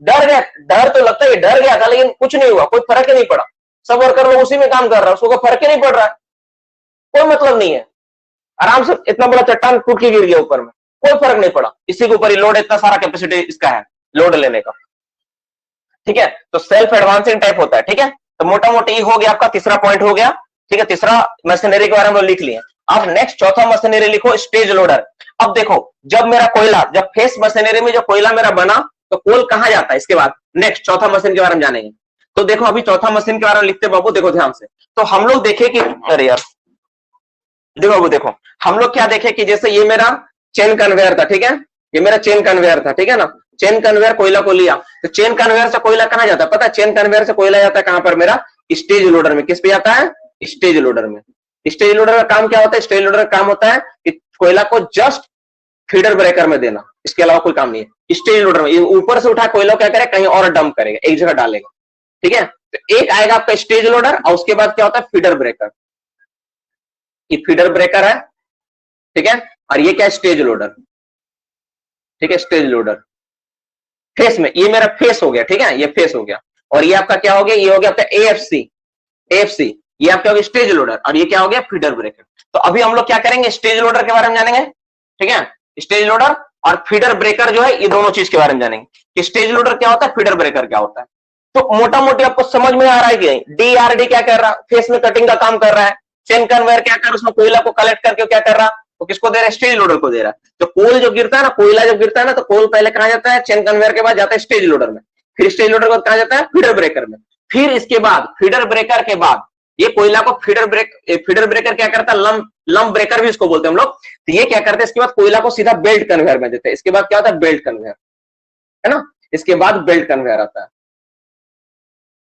डर गया, डर तो लगता है डर गया था, लेकिन कुछ नहीं हुआ, कोई फर्क ही नहीं पड़ा। सब वर्कर लोग उसी में काम कर रहा है, उसको कोई फर्क ही नहीं पड़ रहा है, कोई मतलब नहीं है, आराम से इतना बड़ा चट्टान टूट के गिर गया ऊपर में, कोई फर्क नहीं पड़ा। इसी के ऊपर ही लोड, इतना सारा कैपेसिटी इसका है लोड लेने का, ठीक है। तो सेल्फ एडवांसिंग टाइप होता है, ठीक है। तो मोटा मोटी ये हो गया आपका तीसरा पॉइंट हो गया, ठीक है। तीसरा मशीनरी के बारे में लिख लिए। अब नेक्स्ट चौथा मशीनरी लिखो, स्टेज लोडर। अब देखो, जब मेरा कोयला, जब फेस मशीनरी में जो कोयला मेरा बना, तो कोल कहां जाता है? इसके बाद नेक्स्ट चौथा मशीन के बारे में जानेंगे। तो देखो अभी चौथा मशीन के बारे में लिखते बाबू, देखो ध्यान से। तो हम लोग देखे कि, अरे यार देखो बाबू, देखो हम लोग क्या देखे कि जैसे ये मेरा चेन कन्वेयर था, ठीक है, ये मेरा चेन कन्वेयर था, ठीक है ना। चेन कन्वेयर कोयला को लिया, तो चेन कन्वेयर से कोयला कहां जाता है पता है? चेन कन्वेयर से कोयला जाता है कहां पर मेरा? स्टेज लोडर में। किस पे जाता है? स्टेज लोडर में। स्टेज लोडर का काम क्या होता है? स्टेज लोडर का काम होता है कि कोयला को जस्ट फीडर ब्रेकर में देना, इसके अलावा कोई काम नहीं है। स्टेज लोडर में ऊपर से उठा कोयला क्या करेगा? कहीं और डंप करेगा, एक जगह डालेगा, ठीक है। तो एक आएगा आपका स्टेज लोडर, और उसके बाद क्या होता है? Feeder breaker. ये फीडर ब्रेकर है, ठीक है, और ये क्या है? स्टेज लोडर, ठीक है, स्टेज लोडर। फेस में ये मेरा फेस हो गया, ठीक है, ये फेस हो गया। और ये आपका क्या हो गया? ये हो गया आपका एएफसी। एएफसी ये आपका हो गया स्टेज लोडर और ये क्या हो गया फीडर ब्रेकर। तो अभी हम लोग क्या करेंगे, स्टेज लोडर के बारे में जानेंगे, ठीक है। स्टेज लोडर और फीडर ब्रेकर जो है ये दोनों चीज के बारे में जानेंगे कि स्टेज लोडर क्या होता है, फीडर ब्रेकर क्या होता है। तो मोटा मोटी आपको समझ में आ रहा है कि डीआरडी क्या कर रहा है, फेस में कटिंग का काम कर रहा है। चेन कन्वेयर क्या कर रहा है, उसमें कोयला को कलेक्ट करके क्या कर रहा है, वो किसको दे रहा है, स्टेज लोडर को दे रहा है। तो कोल जो गिरता है ना, कोयला जब गिरता है ना, तो कोल पहले कहां जाता है, चेन कन्वेयर के बाद जाता है स्टेज लोडर में, फिर स्टेज लोडर के बाद कहां जाता है, फीडर ब्रेकर में, फिर इसके बाद फीडर ब्रेकर के बाद ये कोयला को फीडर ब्रेकर क्या करता है, लंप ब्रेकर भी इसको बोलते हैं हम लोग। तो ये क्या करते हैं, इसके बाद कोयला को सीधा बेल्ट कन्वेयर में देते हैं। इसके बाद क्या होता है, बेल्ट कन्वेयर, है ना, इसके बाद बेल्ट कन्वेयर आता है,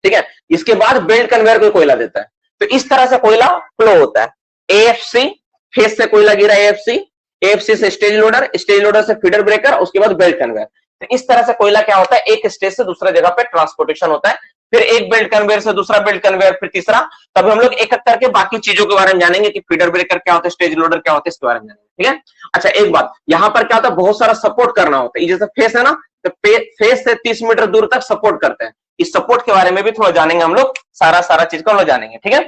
ठीक है। इसके बाद बेल्ट कन्वेयर को कोयला देता है। तो इस तरह से कोयला फ्लो होता है। एएफसी, फेस से कोयला गिरा एएफसी, एएफसी से स्टेज लोडर, स्टेज लोडर से फीडर ब्रेकर, उसके बाद बेल्ट कन्वेयर। तो इस तरह से कोयला क्या होता है, एक स्टेज से दूसरे जगह पे ट्रांसपोर्टेशन होता है, फिर एक बेल्ट कन्वेयर से दूसरा बेल्ट कन्वेयर, फिर तीसरा। तब हम लोग एक एक करके बाकी चीजों के बारे में जानेंगे कि फीडर ब्रेकर क्या होता है, स्टेज लोडर क्या होता है, इसके बारे में जानेंगे, ठीक है। अच्छा एक बात, यहां पर क्या होता है, बहुत सारा सपोर्ट करना होता है। जैसे फेस है ना, तो फेस से 30 मीटर दूर तक सपोर्ट करते हैं। इस सपोर्ट के बारे में भी थोड़ा जानेंगे हम लोग, सारा चीज को हम लोग जानेंगे, ठीक है।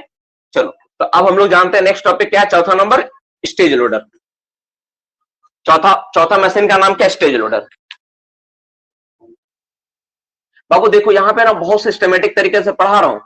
चलो तो अब हम लोग जानते हैं नेक्स्ट टॉपिक क्या है, चौथा नंबर स्टेज लोडर। चौथा मशीन का नाम क्या है, स्टेज लोडर। बाबू देखो यहां पे ना बहुत सिस्टमेटिक तरीके से पढ़ा रहा हूं,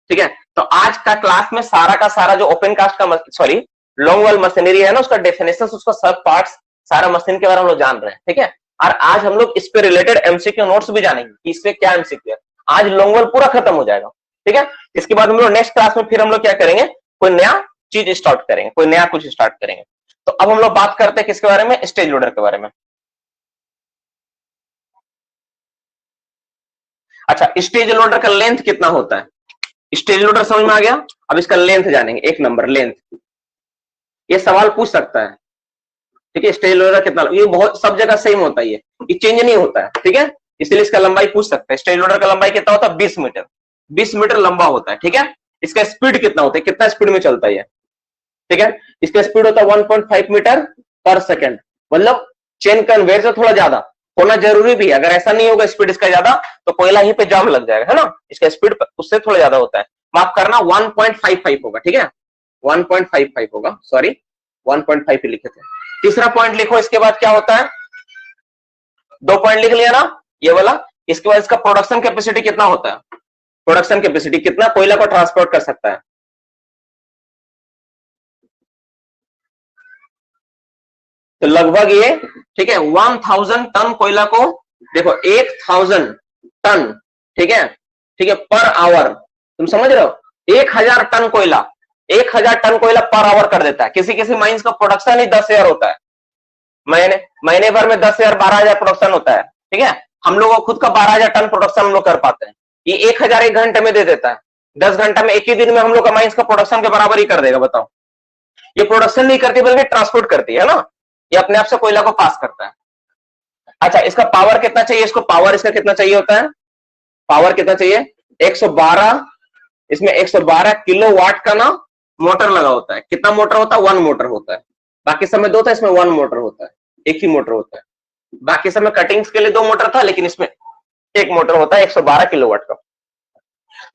ठीक है। तो आज का क्लास में सारा का सारा जो ओपन कास्ट का सॉरी लॉन्ग वॉल मशीनरी है ना, उसका डेफिनेशन, उसका सब पार्ट्स, सारा मशीन के बारे में हम लोग जान रहे हैं, ठीक है। और आज हम लोग इस पे रिलेटेड एमसीक्यू नोट्स भी जानेंगे कि इससे क्या एमसीक्यू है। आज लॉन्ग वॉल पूरा खत्म हो जाएगा, ठीक है। इसके बाद हम लोग नेक्स्ट क्लास में फिर हम लोग क्या करेंगे, कोई नया चीज स्टार्ट करेंगे, कोई नया कुछ स्टार्ट करेंगे। तो अब हम लोग बात करते हैं किसके बारे में, स्टेज लोडर के बारे में। अच्छा स्टेज लोडर का लेंथ कितना होता है, स्टेज लोडर समझ में आ गया। अब इसका लेंथ जानेंगे, एक नंबर लेंथ, ये सवाल पूछ सकता है, ठीक है। स्टेज लोडर कितना, ये बहुत सब जगह सेम होता है, ये चेंज नहीं होता है, ठीक है। इसलिए इसका लंबाई पूछ सकता है। स्टेज लोडर का लंबाई कितना होता है, 20 मीटर, 20 मीटर लंबा होता है, ठीक है। इसका स्पीड कितना होता है, कितना स्पीड में चलता है, ठीक है। इसका स्पीड होता है 1.5 मीटर पर सेकंड, मतलब चेन कन्वेयर से थोड़ा ज्यादा होना जरूरी भी है। अगर ऐसा नहीं होगा स्पीड इसका ज्यादा, तो कोयला ही पे जाम लग जाएगा, है ना। इसका स्पीड उससे थोड़ा ज्यादा होता है, माफ करना 1.55 होगा, ठीक है, 1.55 होगा, सॉरी 1.5 पे लिखे थे। तीसरा पॉइंट लिखो, इसके बाद क्या होता है, 2 पॉइंट लिख लिया ना ये वाला। इसके बाद इसका प्रोडक्शन कैपेसिटी कितना होता है, प्रोडक्शन कैपेसिटी कितना कोयला को ट्रांसपोर्ट कर सकता है, तो लगभग ये, ठीक है, 1000 टन कोयला को, देखो 1000 टन, ठीक है, ठीक है, पर आवर, तुम समझ रहे हो, 1000 टन कोयला, 1000 टन कोयला पर आवर कर देता है। किसी किसी माइंस का प्रोडक्शन ही 10,000 होता है, महीने भर में 10,000 12,000 प्रोडक्शन होता है, ठीक है। हम लोग खुद का 12,000 टन प्रोडक्शन हम लोग कर पाते हैं। ये 1000 एक घंटे में दे देता है, 10 घंटा में, एक ही दिन में हम लोग का माइंस का प्रोडक्शन के बराबर ही कर देगा। बताओ, ये प्रोडक्शन नहीं करती बल्कि ट्रांसपोर्ट करती है ना, ये अपने आप से कोयला को पास करता है। अच्छा इसका पावर कितना चाहिए, इसको पावर इसका कितना चाहिए होता है, पावर कितना चाहिए, 112, इसमें 112 किलो वाट का ना मोटर लगा होता है। कितना मोटर होता है, 1 मोटर होता है। बाकी समय 2 था, इसमें 1 मोटर होता है, एक ही मोटर होता है। बाकी समय कटिंग्स के लिए 2 मोटर था, लेकिन इसमें 1 मोटर होता है 112 किलोवाट का।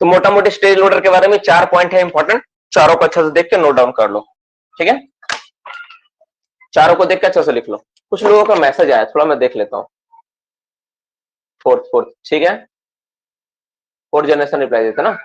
तो मोटा मोटी स्टेज लोडर के बारे में 4 पॉइंट है इंपॉर्टेंट, चारों को अच्छे से देख के नोट डाउन कर लो, ठीक है। चारों को देख के अच्छे से लिख लो। कुछ लोगों का मैसेज आया, थोड़ा मैं देख लेता हूँ। फोर्थ, ठीक है, 4th जनरेशन रिप्लाई देता ना।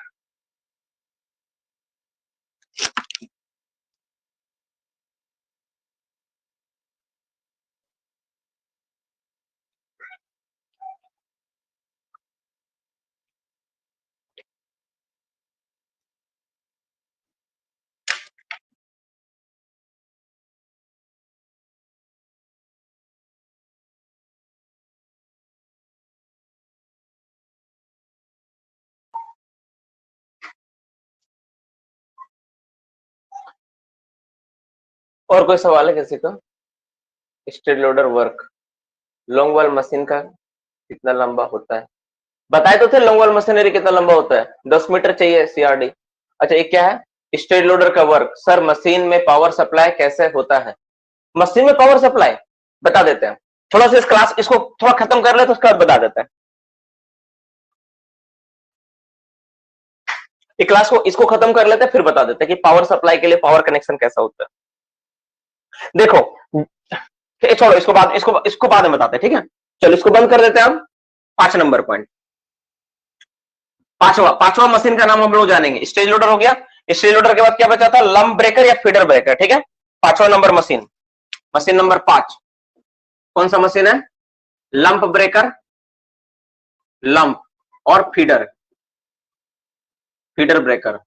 और कोई सवाल है किसी का, stage loader work, long wall machine का कितना लंबा होता है, बताए तो थे लॉन्ग वॉल मशीनरी कितना लंबा होता है, 10 मीटर चाहिए सीआरडी। अच्छा ये क्या है, स्टेज लोडर का वर्क, सर मशीन में पावर सप्लाई कैसे होता है, मशीन में पावर सप्लाई बता देते हैं। थोड़ा सा इस क्लास इसको थोड़ा खत्म कर ले तो उसके बाद बता देते हैं। ये क्लास को इसको खत्म कर लेते हैं, फिर बता देते हैं कि पावर सप्लाई के लिए पावर कनेक्शन कैसा होता है। देखो छोड़ो इसको बाद में बताते हैं, ठीक है। चलो इसको बंद कर देते हैं हम। 5 नंबर पॉइंट, पांचवा मशीन का नाम हम लोग जानेंगे। स्टेज लोडर हो गया। स्टेज लोडर के बाद क्या बचा था? लंप ब्रेकर या फीडर ब्रेकर, ठीक है। 5वां नंबर मशीन, मशीन नंबर 5 कौन सा मशीन है? लंप ब्रेकर, लंप और फीडर ब्रेकर।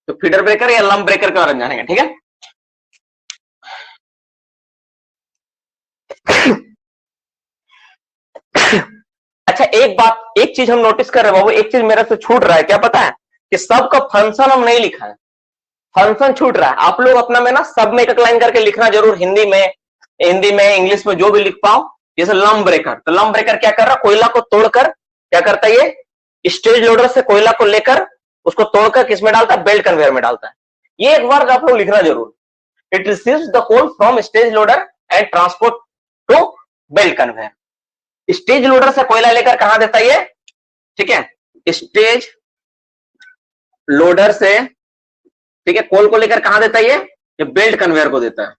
तो फीडर ब्रेकर या लंप ब्रेकर के बारे में जानेंगे, ठीक है। अच्छा एक चीज हम नोटिस कर रहे हैं बाबू, एक चीज मेरे से छूट रहा है, क्या पता है? कि सबका फंक्शन हम नहीं लिखा है, फंक्शन छूट रहा है। आप लोग अपना में ना सब में एक लाइन करके लिखना जरूर, हिंदी में इंग्लिश में जो भी लिख पाओ। जैसे लंप ब्रेकर, तो लंप ब्रेकर क्या कर रहा है? कोयला को तोड़कर क्या करता है? ये स्टेज लोडर से कोयला को लेकर उसको तोड़कर किसमें डालता है? बेल्ट कन्वेयर में डालता है। ये एक बार आप लोग लिखना जरूर। It receives the coal from stage loader and transport to belt conveyor. Stage loader से कोयला लेकर कहां देता है ये? ठीक है, स्टेज लोडर से, ठीक है, कोल को लेकर कहां देता है ये बेल्ट कन्वेयर को देता है,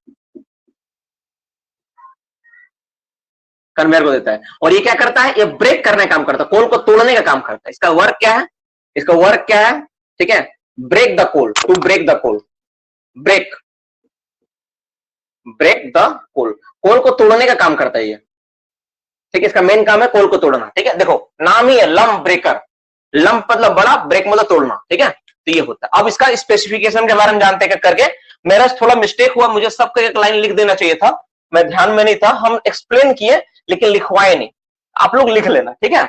कन्वेयर को देता है। और ये क्या करता है? ये ब्रेक करने का काम करता है, कोल को तोड़ने का काम करता है। इसका वर्क क्या है? इसका वर्क क्या है? ठीक है, break the coal, to break the coal, break the coal, coal को तोड़ने का काम करता है ये, ठीक है। इसका मेन काम है कोल को तोड़ना, ठीक है। देखो नाम ही है लंप ब्रेकर, लंप मतलब बड़ा, ब्रेक मतलब तोड़ना, ठीक है। तो ये होता है। अब इसका स्पेसिफिकेशन के बारे में जानते हैं करके। मेरा थोड़ा मिस्टेक हुआ, मुझे सबको एक लाइन लिख देना चाहिए था, मैं ध्यान में नहीं था। हम एक्सप्लेन किए लेकिन लिखवाए नहीं, आप लोग लिख लेना, ठीक है।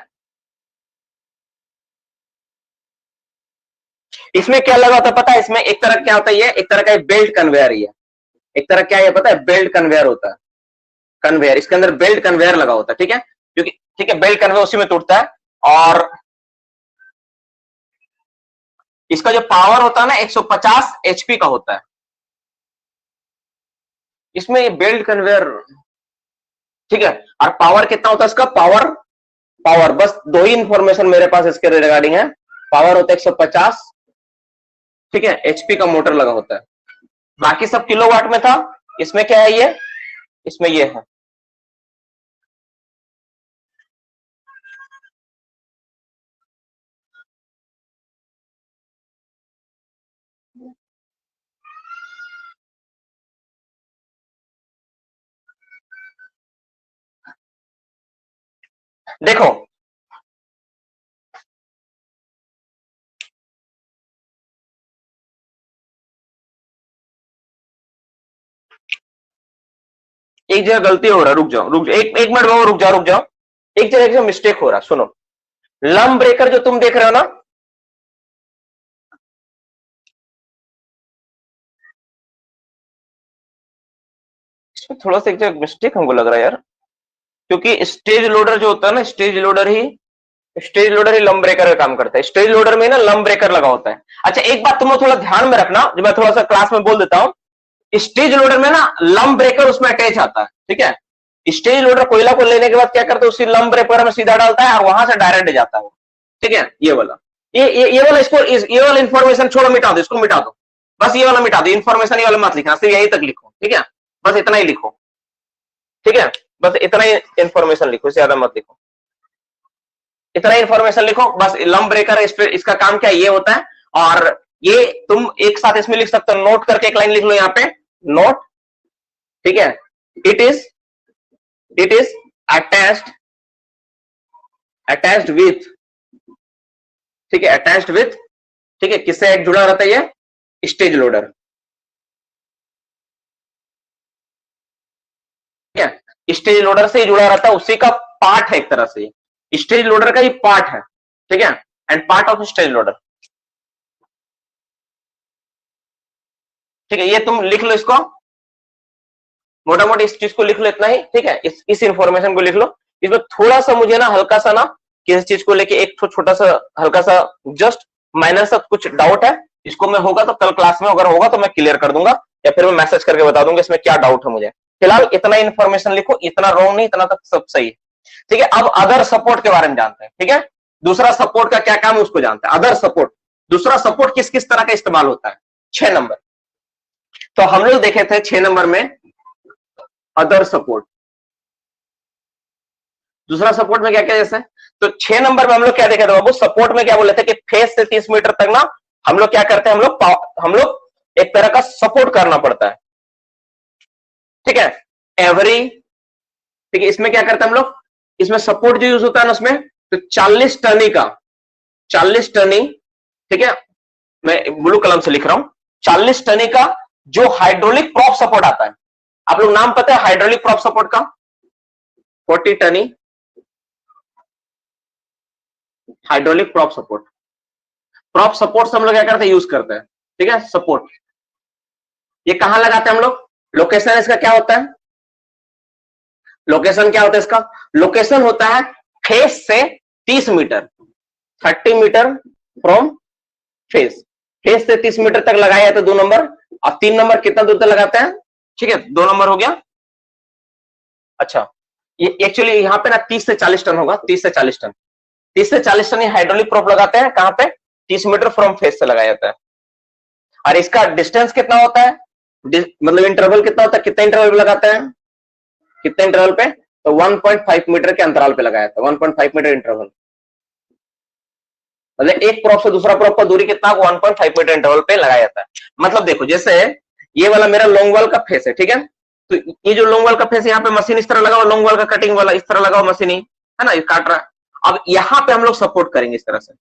इसमें क्या लगा होता है पता है? इसमें एक तरह क्या होता है? ये एक तरह का बेल्ट कन्वेयर ही है, एक तरह क्या है पता है? बेल्ट कन्वेयर होता है, कन्वेयर। इसके अंदर बेल्ट कन्वेयर लगा होता है, ठीक है, क्योंकि ठीक है बेल्ट कन्वेयर उसी में टूटता है। और इसका जो पावर होता है ना 150 एचपी का होता है। इसमें ये बेल्ट कन्वेयर, ठीक है। और पावर कितना होता है इसका? पावर बस दो ही इंफॉर्मेशन मेरे पास इसके रिगार्डिंग है। पावर होता है 150, ठीक है, एचपी का मोटर लगा होता है। बाकी सब किलोवाट में था। इसमें क्या है? ये इसमें ये है, देखो एक जगह गलती हो रहा है, रुक जाओ एक मिनट बाबू, रुक जाओ एक जगह मिस्टेक हो रहा है। सुनो, लंप ब्रेकर जो तुम देख रहे हो ना, इसमें थोड़ा सा एक जगह मिस्टेक हमको लग रहा है यार, क्योंकि स्टेज लोडर जो होता है ना, स्टेज लोडर ही लंप ब्रेकर का काम करता है। स्टेज लोडर में ना लंप ब्रेकर लगा होता है। अच्छा एक बात तुम लोग थोड़ा ध्यान में रखना, जो मैं थोड़ा सा क्लास में बोल देता हूं। स्टेज लोडर में ना लंप ब्रेकर उसमें अटैच आता है, ठीक है। स्टेज लोडर कोयला को लेने के बाद क्या करता है? उसी लंप ब्रेकर में सीधा डालता है और वहां से डायरेक्ट जाता है, ठीक है। ये वाला ये वाला इंफॉर्मेशन छोड़ो, मिटा दो, इसको मिटा दो, बस ये वाला मिटा दो। इंफॉर्मेशन ये वाला मत लिखना, सिर्फ यही तक लिखो, ठीक है। बस इतना ही लिखो, ठीक है, बस इतना ही इंफॉर्मेशन लिखो, इससे ज्यादा मत लिखो। इतना इंफॉर्मेशन लिखो बस। लंप ब्रेकर इसका काम क्या ये होता है। और ये तुम एक साथ इसमें लिख सकते हो, नोट करके एक लाइन लिख लो यहाँ पे, नोट, ठीक है। इट इज अटैच्ड विथ, ठीक है, अटैच्ड विथ, ठीक है, किससे जुड़ा रहता है? ये स्टेज लोडर, ठीक है। स्टेज लोडर से ही जुड़ा रहता है, उसी का पार्ट है एक तरह से, स्टेज लोडर का ही पार्ट है, ठीक है, and part of stage loader, ठीक है। ये तुम लिख लो इसको, मोटा मोटी इस चीज को लिख लो, इतना ही, ठीक है। इस इंफॉर्मेशन को लिख लो। इसमें थोड़ा सा मुझे ना हल्का सा ना किसी चीज को लेके एक छोटा सा हल्का सा जस्ट माइनर सा कुछ डाउट है। इसको मैं होगा तो कल क्लास में अगर होगा तो मैं क्लियर कर दूंगा, या फिर मैं मैसेज करके बता दूंगा इसमें क्या डाउट है मुझे। फिलहाल इतना इंफॉर्मेशन लिखो, इतना रॉन्ग नहीं, इतना तक सब सही है, ठीक है। अब अदर सपोर्ट के बारे में जानते हैं, ठीक है। दूसरा सपोर्ट का क्या काम है उसको जानते हैं, अदर सपोर्ट। दूसरा सपोर्ट किस किस तरह का इस्तेमाल होता है? 6 नंबर। तो हम लोग देखे थे 6 नंबर में अदर सपोर्ट। दूसरा सपोर्ट में क्या क्या जैसे, तो 6 नंबर में हम लोग क्या देखे थे बाबू, सपोर्ट में क्या बोले थे कि फेस से 30 मीटर तक ना हम लोग क्या करते हैं, हम लोग एक तरह का सपोर्ट करना पड़ता है, ठीक है, एवरी, ठीक है। इसमें क्या करते हैं हम लोग, इसमें सपोर्ट जो यूज होता है ना उसमें, तो 40 टनी का, 40 टनी, ठीक है, मैं ब्लू कलम से लिख रहा हूं, 40 टनी का जो हाइड्रोलिक प्रॉप सपोर्ट आता है। आप लोग नाम पता है हाइड्रोलिक प्रॉप सपोर्ट का? 40 टनी hydraulic prop support. Prop support से हम लोग क्या करते हैं, यूज करते हैं, ठीक है, सपोर्ट। ये कहां लगाते हैं हम लोग? लोकेशन इसका क्या होता है? लोकेशन क्या होता है इसका? लोकेशन होता है फेस से 30 metre, 30 metre from face. Face से 30 मीटर तक लगाया है तो 2 नंबर, और 3 नंबर कितना दूर तक लगाते हैं? ठीक है, 2 नंबर हो गया। अच्छा, ये एक्चुअली यहां पे ना 30 से 40 टन होगा, 30 से 40 टन, 30 से 40 टन ये हाइड्रोलिक प्रॉप लगाते हैं, कहां पे? 30 मीटर फ्रॉम फेस से लगाया जाता है। और इसका डिस्टेंस कितना होता है, मतलब इंटरवल कितना होता है, कितने इंटरवल पे लगाते हैं, कितने इंटरवल पे? तो 1.5 मीटर के अंतराल पे लगाया था, 1.5 मीटर इंटरवल। मतलब एक प्रॉप से दूसरा प्रॉप का दूरी कितना, 1.5 मीटर इंटरवल पे लगाया जाता है। मतलब देखो, जैसे ये वाला मेरा लॉन्ग वाल का फेस है, ठीक है, तो ये जो लॉन्ग वाल का फेस है, यहाँ पे मशीन इस तरह लगाओ, लॉन्ग वाल का कटिंग वाला इस तरह लगाओ, मशीन ही है ना, ये काट रहा है। अब यहाँ पे हम लोग सपोर्ट करेंगे इस तरह से,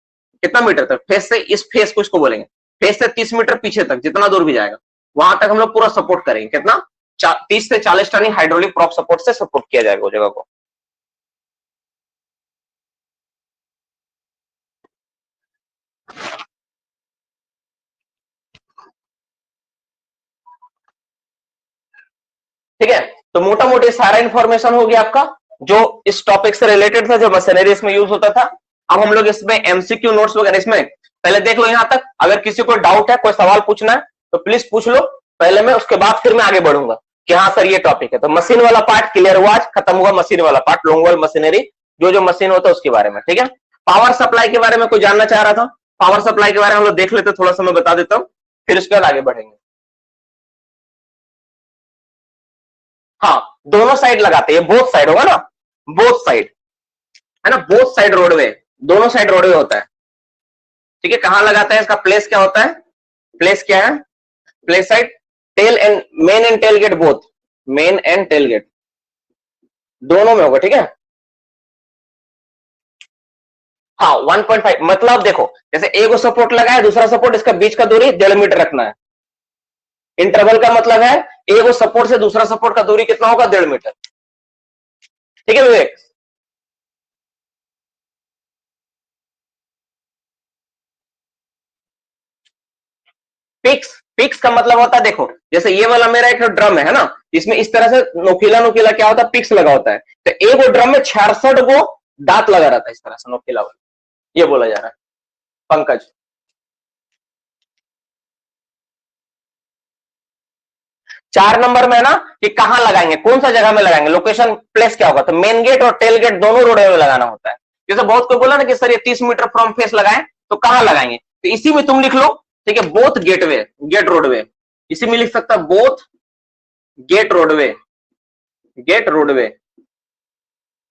कितना मीटर तक, फेस से, इस फेस को इसको बोलेंगे, फेस से 30 मीटर पीछे तक जितना दूर भी जाएगा वहां तक हम लोग पूरा सपोर्ट करेंगे। कितना? 30 से 40 टन हाइड्रोलिक प्रॉप सपोर्ट से सपोर्ट किया जाएगा वो जगह को। ठीक है, तो मोटा मोटी सारा इंफॉर्मेशन हो गया आपका जो इस टॉपिक से रिलेटेड था, जो मशीनरी इसमें यूज होता था। अब हम लोग इसमें एमसीक्यू नोट्स वगैरह इसमें पहले देख लो यहां तक। अगर किसी को डाउट है, कोई सवाल पूछना है तो प्लीज पूछ लो पहले में, उसके बाद फिर मैं आगे बढ़ूंगा कि हाँ सर ये टॉपिक है। तो मशीन वाला पार्ट क्लियर हुआ, आज खत्म हुआ मशीन वाला पार्ट, लॉन्ग मशीनरी, जो जो मशीन होता है उसके बारे में। ठीक है, पावर सप्लाई के बारे में कोई जानना चाह रहा था? पावर सप्लाई के बारे में हम लोग देख लेते, थोड़ा सा मैं बता देता हूँ, फिर उसके बाद आगे बढ़ेंगे। हाँ, दोनों साइड लगाते हैं, बोथ साइड होगा ना, बोथ साइड है ना, बोथ साइड रोडवे, दोनों साइड रोडवे होता है। ठीक है, कहां लगाता है, इसका प्लेस क्या होता है, प्लेस क्या है, place side, tail end main end tail gate both, main end tail gate दोनों में होगा। ठीक है, हाँ 1.5 मतलब देखो, जैसे एक सपोर्ट लगा है, दूसरा सपोर्ट, इसका बीच का दूरी 1.5 मीटर रखना है। इंटरवल का मतलब है एक सपोर्ट से दूसरा सपोर्ट का दूरी कितना होगा, 1.5 मीटर। ठीक है विवेक? पिक्स, पिक्स का मतलब होता है, देखो जैसे ये वाला मेरा एक ड्रम है ना, इसमें इस तरह से नोकीला नोकीला क्या होता है, पिक्स लगा होता है। तो एक ड्रम में 66 गो दांत लगा रहता है इस तरह से नोकीला वाला, ये बोला जा रहा है पंकज। 4 नंबर में है ना कि कहां लगाएंगे, कौन सा जगह में लगाएंगे, लोकेशन प्लेस क्या होगा, तो मेन गेट और टेल गेट दोनों रोड में लगाना होता है। जैसे बहुत कोई बोला ना कि सर ये 30 मीटर फ्रॉम फेस लगाएं, तो कहां लगाएंगे, तो इसी में तुम लिख लो, ठीक है, बोथ गेटवे, गेट रोडवे, इसी में लिख सकता, both gate roadway, gate roadway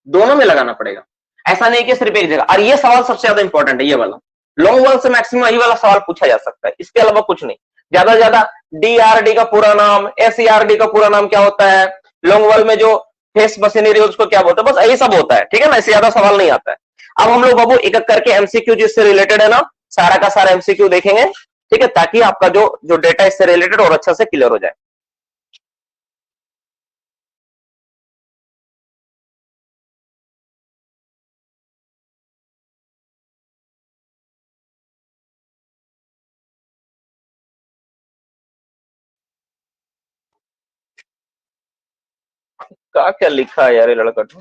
दोनों में लगाना पड़ेगा, ऐसा नहीं कि सिर्फ एक जगह। और ये सवाल सबसे ज्यादा इंपॉर्टेंट है, ये वाला लॉन्ग वाल से मैक्सिमम यही वाला सवाल पूछा जा सकता है, इसके अलावा कुछ नहीं। ज्यादा से ज्यादा डीआरडी का पूरा नाम, एसईआरडी का पूरा नाम क्या होता है, लॉन्ग वाल में जो फेस मशीनरी उसको क्या बोलते हैं, बस यही सब होता है। ठीक है ना, इससे ज्यादा सवाल नहीं आता है। अब हम लोग बाबू एक एक करके एमसीक्यू जिससे रिलेटेड है ना, सारा का सारा एमसीक्यू देखेंगे, ठीक है, ताकि आपका जो जो डेटा इससे रिलेटेड और अच्छा से क्लियर हो जाए। क्या क्या लिखा है यार ये लड़का तो।